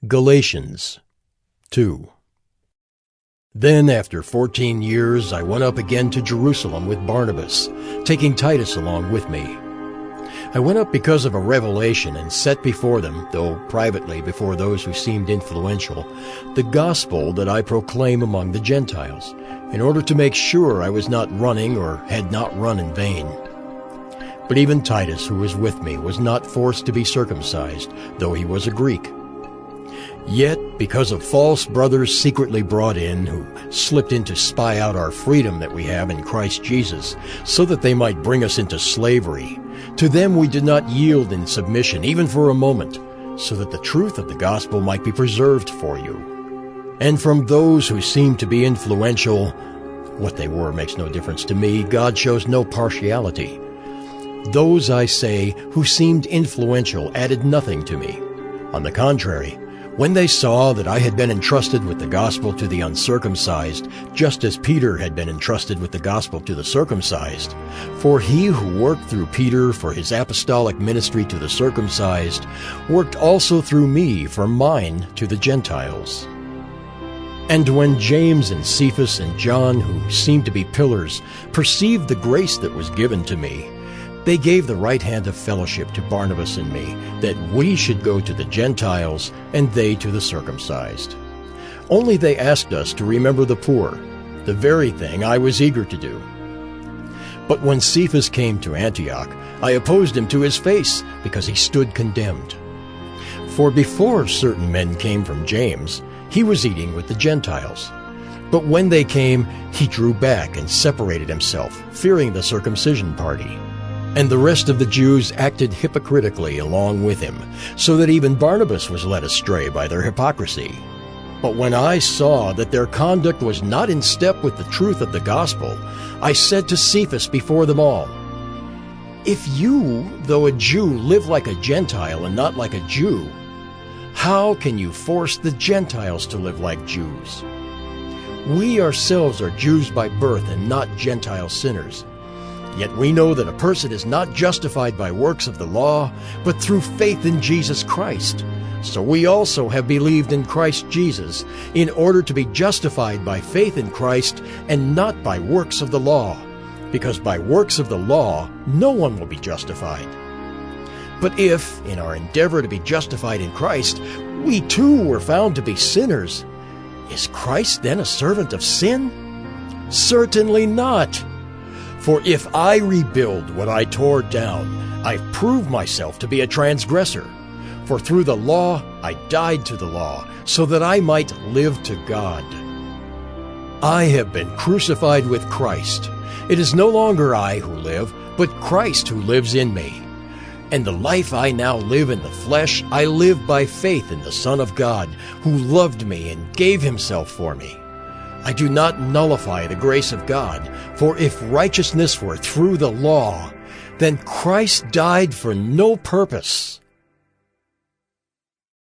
Galatians 2. Then after 14 years I went up again to Jerusalem with Barnabas, taking Titus along with me. I went up because of a revelation and set before them, though privately before those who seemed influential, the gospel that I proclaim among the Gentiles, in order to make sure I was not running or had not run in vain. But even Titus, who was with me, was not forced to be circumcised, though he was a Greek. Yet, because of false brothers secretly brought in, who slipped in to spy out our freedom that we have in Christ Jesus, so that they might bring us into slavery, to them we did not yield in submission, even for a moment, so that the truth of the gospel might be preserved for you. And from those who seemed to be influential, what they were makes no difference to me, God shows no partiality. Those, I say, who seemed influential added nothing to me. On the contrary, when they saw that I had been entrusted with the gospel to the uncircumcised, just as Peter had been entrusted with the gospel to the circumcised, for he who worked through Peter for his apostolic ministry to the circumcised, worked also through me for mine to the Gentiles. And when James and Cephas and John, who seemed to be pillars, perceived the grace that was given to me, they gave the right hand of fellowship to Barnabas and me, that we should go to the Gentiles, and they to the circumcised. Only they asked us to remember the poor, the very thing I was eager to do. But when Cephas came to Antioch, I opposed him to his face, because he stood condemned. For before certain men came from James, he was eating with the Gentiles. But when they came, he drew back and separated himself, fearing the circumcision party. And the rest of the Jews acted hypocritically along with him, so that even Barnabas was led astray by their hypocrisy. But when I saw that their conduct was not in step with the truth of the gospel, I said to Cephas before them all, "If you, though a Jew, live like a Gentile and not like a Jew, how can you force the Gentiles to live like Jews? We ourselves are Jews by birth and not Gentile sinners. Yet we know that a person is not justified by works of the law, but through faith in Jesus Christ. So we also have believed in Christ Jesus, in order to be justified by faith in Christ and not by works of the law, because by works of the law no one will be justified. But if, in our endeavor to be justified in Christ, we too were found to be sinners, is Christ then a servant of sin? Certainly not. For if I rebuild what I tore down, I prove myself to be a transgressor. For through the law I died to the law, so that I might live to God. I have been crucified with Christ. It is no longer I who live, but Christ who lives in me. And the life I now live in the flesh, I live by faith in the Son of God, who loved me and gave himself for me. I do not nullify the grace of God, for if righteousness were through the law, then Christ died for no purpose.